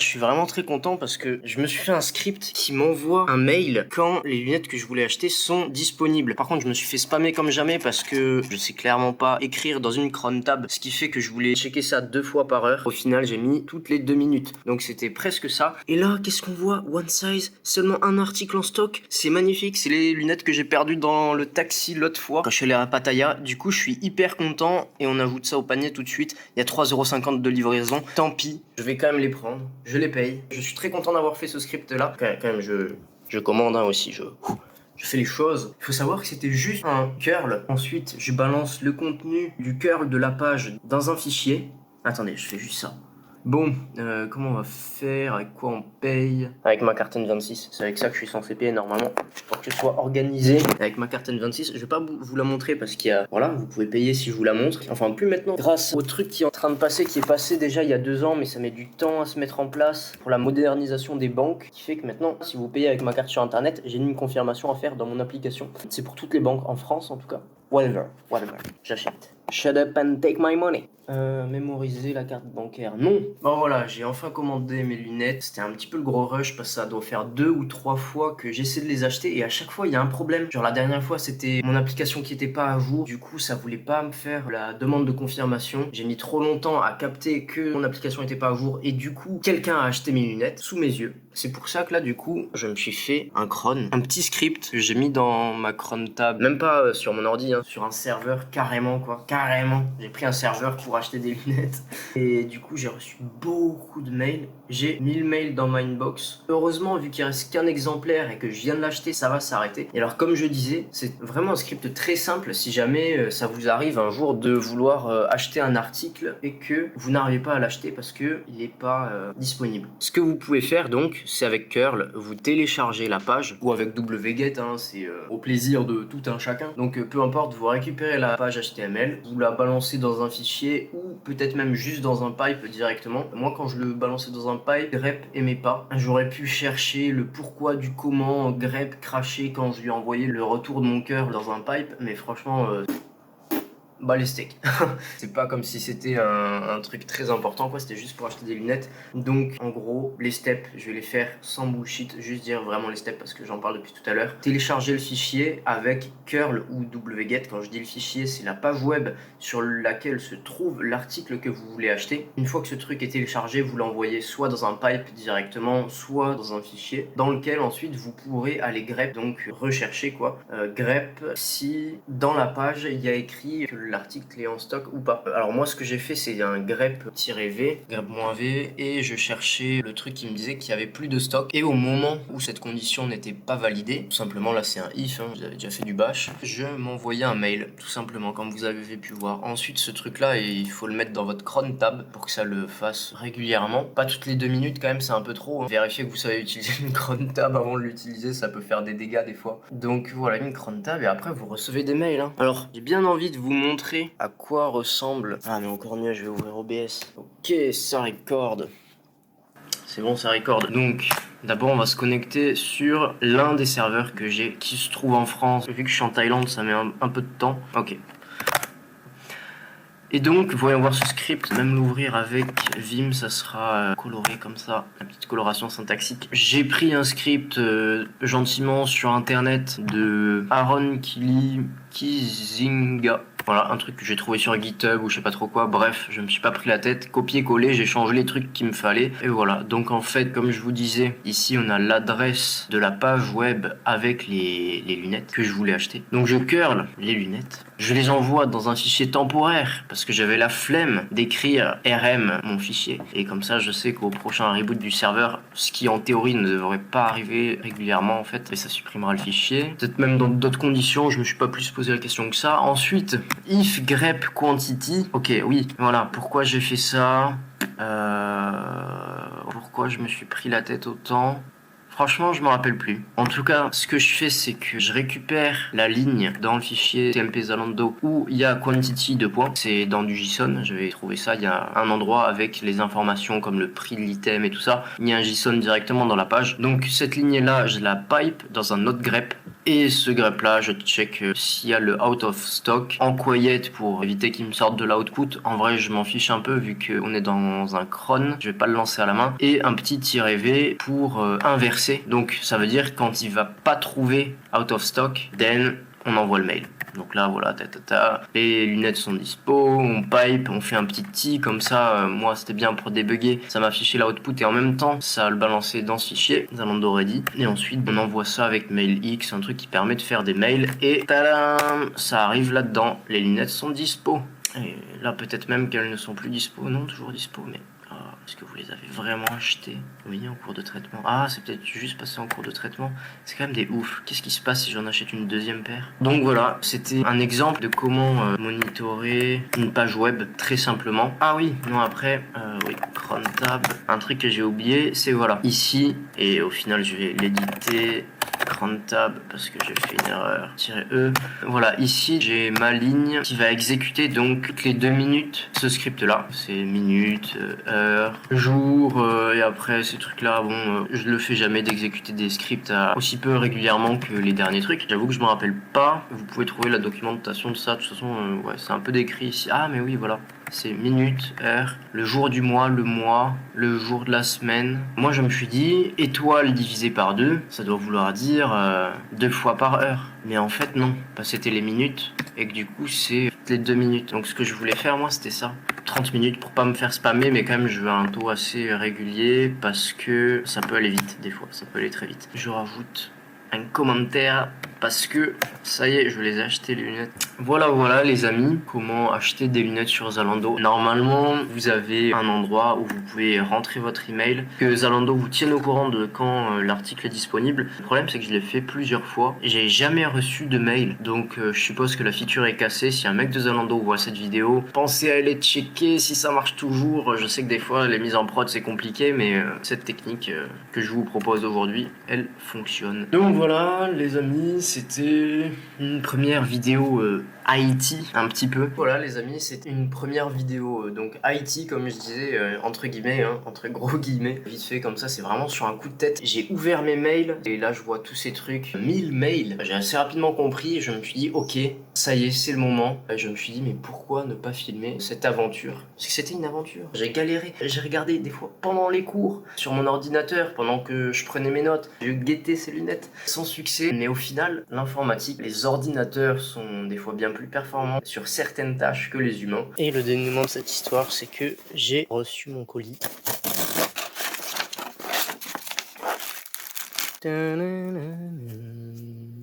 Je suis vraiment très content parce que je me suis fait un script qui m'envoie un mail quand les lunettes que je voulais acheter sont disponibles. Par contre, je me suis fait spammer comme jamais parce que je sais clairement pas écrire dans une cron tab, ce qui fait que je voulais checker ça 2 fois par heure. Au final, j'ai mis toutes les 2 minutes. Donc c'était presque ça. Et là, qu'est-ce qu'on voit? One size, seulement un article en stock. C'est magnifique. C'est les lunettes que j'ai perdues dans le taxi l'autre fois quand je suis allé à Pattaya. Du coup, je suis hyper content et on ajoute ça au panier tout de suite. Il y a 3,50 € de livraison. Tant pis, je vais quand même les prendre. Je les paye. Je suis très content d'avoir fait ce script là. Quand même, je commande aussi. Je fais les choses. Il faut savoir que c'était juste un curl. Ensuite, je balance le contenu du curl de la page dans un fichier. Attendez, je fais juste ça. Bon, comment on va faire? Avec quoi on paye? Avec ma carte N26. C'est avec ça que je suis censé payer normalement. Pour que ce soit organisé. Avec ma carte N26, je vais pas vous la montrer parce qu'il y a... Voilà, vous pouvez payer si je vous la montre. Enfin, plus maintenant. Grâce au truc qui est en train de passer, qui est passé déjà il y a 2 ans, mais ça met du temps à se mettre en place pour la modernisation des banques. Qui fait que maintenant, si vous payez avec ma carte sur internet, j'ai une confirmation à faire dans mon application. C'est pour toutes les banques, en France en tout cas. Whatever. J'achète. Shut up and take my money. Mémoriser la carte bancaire. Non. Bon voilà, j'ai enfin commandé mes lunettes. C'était un petit peu le gros rush parce que ça doit faire 2 ou 3 fois que j'essaie de les acheter et à chaque fois il y a un problème. Genre la dernière fois c'était mon application qui était pas à jour. Du coup ça voulait pas me faire la demande de confirmation. J'ai mis trop longtemps à capter que mon application était pas à jour et du coup quelqu'un a acheté mes lunettes sous mes yeux. C'est pour ça que là du coup je me suis fait un cron, un petit script que j'ai mis dans ma cron tab. Même pas sur mon ordi, hein, sur un serveur carrément quoi. Carrément. J'ai pris un serveur pour acheter des lunettes et du coup j'ai reçu beaucoup de mails. J'ai 1000 mails dans ma inbox. Heureusement, vu qu'il reste qu'un exemplaire et que je viens de l'acheter, ça va s'arrêter. Et alors comme je disais, c'est vraiment un script très simple si jamais ça vous arrive un jour de vouloir acheter un article et que vous n'arrivez pas à l'acheter parce que il n'est pas disponible. Ce que vous pouvez faire donc, c'est avec Curl, vous téléchargez la page ou avec wget, hein, c'est au plaisir de tout un chacun. Donc peu importe, vous récupérez la page HTML, vous la balancez dans un fichier ou peut-être même juste dans un pipe directement. Moi quand je le balançais dans un pipe, grep aimait pas. J'aurais pu chercher le pourquoi du comment grep crachait quand je lui envoyais le retour de mon cœur dans un pipe, mais franchement bah les steaks. C'est pas comme si c'était un truc très important quoi, c'était juste pour acheter des lunettes. Donc en gros les steps je vais les faire sans bullshit, juste dire vraiment les steps parce que j'en parle depuis tout à l'heure. Télécharger le fichier avec curl ou wget. Quand je dis le fichier, c'est la page web sur laquelle se trouve l'article que vous voulez acheter. Une fois que ce truc est téléchargé, vous l'envoyez soit dans un pipe directement, soit dans un fichier dans lequel ensuite vous pourrez aller grep, donc rechercher quoi, grep si dans la page il y a écrit que l'article est en stock ou pas. Alors moi ce que j'ai fait c'est un grep-v, grep-v, et je cherchais le truc qui me disait qu'il y avait plus de stock. Et au moment où cette condition n'était pas validée, tout simplement là c'est un if, hein, j'avais déjà fait du bash, je m'envoyais un mail tout simplement comme vous avez pu voir. Ensuite ce truc là il faut le mettre dans votre cron tab pour que ça le fasse régulièrement, pas toutes les 2 minutes quand même, c'est un peu trop, hein. Vérifiez que vous savez utiliser une cron tab avant de l'utiliser, ça peut faire des dégâts des fois. Donc voilà, une cron tab et après vous recevez des mails, hein. Alors j'ai bien envie de vous montrer à quoi ressemble... Ah mais encore mieux, je vais ouvrir OBS. Ok, ça record. C'est bon, ça record. Donc, d'abord, on va se connecter sur l'un des serveurs que j'ai, qui se trouve en France. Vu que je suis en Thaïlande, ça met un peu de temps. Ok. Et donc, voyons voir ce script, même l'ouvrir avec Vim, ça sera coloré comme ça, la petite coloration syntaxique. J'ai pris un script gentiment sur internet de Aaron Kizinga. Voilà, un truc que j'ai trouvé sur GitHub ou je sais pas trop quoi. Bref, je me suis pas pris la tête. Copier-coller, j'ai changé les trucs qu'il me fallait. Et voilà, donc en fait, comme je vous disais, ici on a l'adresse de la page web avec les lunettes que je voulais acheter. Donc je curl les lunettes. Je les envoie dans un fichier temporaire parce que j'avais la flemme d'écrire RM mon fichier. Et comme ça, je sais qu'au prochain reboot du serveur, ce qui en théorie ne devrait pas arriver régulièrement en fait, et ça supprimera le fichier. Peut-être même dans d'autres conditions, je me suis pas plus posé la question que ça. Ensuite, if grep quantity. Ok, oui, voilà. Pourquoi j'ai fait ça? Pourquoi je me suis pris la tête autant? Franchement, je me rappelle plus. En tout cas, ce que je fais, c'est que je récupère la ligne dans le fichier TMP Zalando où il y a quantity de points. C'est dans du JSON, j'avais trouvé ça. Il y a un endroit avec les informations comme le prix de l'item et tout ça. Il y a un JSON directement dans la page. Donc cette ligne-là, je la pipe dans un autre grep Et ce grep là, je check s'il y a le out of stock en quiet pour éviter qu'il me sorte de l'output. En vrai, je m'en fiche un peu vu qu'on est dans un cron, je vais pas le lancer à la main. Et un petit -v pour inverser. Donc ça veut dire quand il va pas trouver out of stock, then on envoie le mail. Donc là, voilà, les lunettes sont dispo, on pipe, on fait un petit T, comme ça, moi c'était bien pour débugger, ça m'a affiché l'output et en même temps, ça le balancer dans ce fichier, Zalando Ready. Et ensuite, on envoie ça avec MailX, un truc qui permet de faire des mails. Et tadam, ça arrive là-dedans, les lunettes sont dispo. Et là, peut-être même qu'elles ne sont plus dispo, non, toujours dispo, mais... Est-ce que vous les avez vraiment achetées? Oui, en cours de traitement. Ah, c'est peut-être juste passé en cours de traitement. C'est quand même des ouf. Qu'est-ce qui se passe si j'en achète une deuxième paire? Donc voilà, c'était un exemple de comment monitorer une page web très simplement. Ah oui, non après, oui, cron tab. Un truc que j'ai oublié, c'est voilà, ici, et au final je vais l'éditer. Cron tab parce que j'ai fait une erreur, -e. Voilà, ici j'ai ma ligne qui va exécuter donc toutes les 2 minutes ce script là. C'est minutes, heure, jour, et après ces trucs là, bon, je le fais jamais d'exécuter des scripts aussi peu régulièrement que les derniers trucs. J'avoue que je me rappelle pas. Vous pouvez trouver la documentation de ça. De toute façon, ouais, c'est un peu décrit ici. Ah, mais oui, voilà. C'est minutes, heure, le jour du mois, le jour de la semaine. Moi, je me suis dit, étoile divisé par 2, ça doit vouloir dire 2 fois par heure. Mais en fait, non. C'était les minutes, et que du coup, c'est les 2 minutes. Donc, ce que je voulais faire, moi, c'était ça. 30 minutes pour pas me faire spammer, mais quand même, je veux un taux assez régulier, parce que ça peut aller vite, des fois. Ça peut aller très vite. Je rajoute un commentaire parce que ça y est, je les ai acheté les lunettes. Voilà les amis, comment acheter des lunettes sur Zalando. Normalement, vous avez un endroit où vous pouvez rentrer votre email, que Zalando vous tienne au courant de quand l'article est disponible. Le problème, c'est que je l'ai fait plusieurs fois et j'ai jamais reçu de mail. Donc je suppose que la feature est cassée. Si un mec de Zalando voit cette vidéo, pensez à aller checker si ça marche toujours. Je sais que des fois les mises en prod c'est compliqué, mais cette technique que je vous propose aujourd'hui, elle fonctionne. Donc voilà les amis, c'était une première vidéo IT un petit peu. Voilà les amis, c'était une première vidéo donc IT comme je disais entre guillemets, hein, entre gros guillemets. Vite fait comme ça, c'est vraiment sur un coup de tête. J'ai ouvert mes mails et là je vois tous ces trucs. 1000 mails. J'ai assez rapidement compris et je me suis dit ok, ça y est, c'est le moment. Et je me suis dit mais pourquoi ne pas filmer cette aventure? Parce que c'était une aventure. J'ai galéré. J'ai regardé des fois pendant les cours sur mon ordinateur pendant que je prenais mes notes. J'ai guetté ces lunettes sans succès. Mais au final, l'informatique, les ordinateurs sont des fois bien plus performants sur certaines tâches que les humains. Et le dénouement de cette histoire, c'est que j'ai reçu mon colis.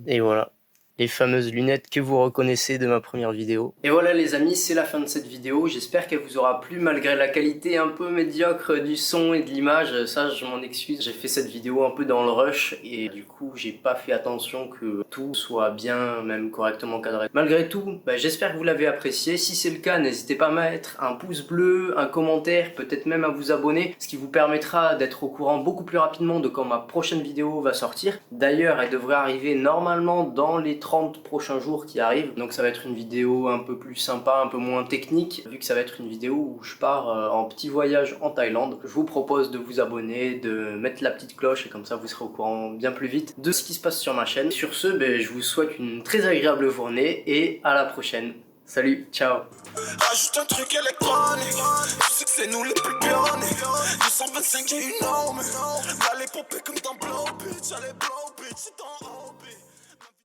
Et voilà. Les fameuses lunettes que vous reconnaissez de ma première vidéo. Et voilà les amis, c'est la fin de cette vidéo. J'espère qu'elle vous aura plu malgré la qualité un peu médiocre du son et de l'image. Ça, je m'en excuse. J'ai fait cette vidéo un peu dans le rush et du coup, j'ai pas fait attention que tout soit bien, même correctement cadré. Malgré tout, j'espère que vous l'avez apprécié. Si c'est le cas, n'hésitez pas à mettre un pouce bleu, un commentaire, peut-être même à vous abonner, ce qui vous permettra d'être au courant beaucoup plus rapidement de quand ma prochaine vidéo va sortir. D'ailleurs, elle devrait arriver normalement dans les 30 prochains jours qui arrivent, donc ça va être une vidéo un peu plus sympa, un peu moins technique, vu que ça va être une vidéo où je pars en petit voyage en Thaïlande. Je vous propose de vous abonner, de mettre la petite cloche et comme ça vous serez au courant bien plus vite de ce qui se passe sur ma chaîne. Sur ce, je vous souhaite une très agréable journée et à la prochaine. Salut, ciao. Rajoute un truc électronique, tu sais que c'est nous les plus pionniers. 225 j'ai une arme, là les pompées comme dans Blow Bitch, allez Blow Bitch, c'est en haut.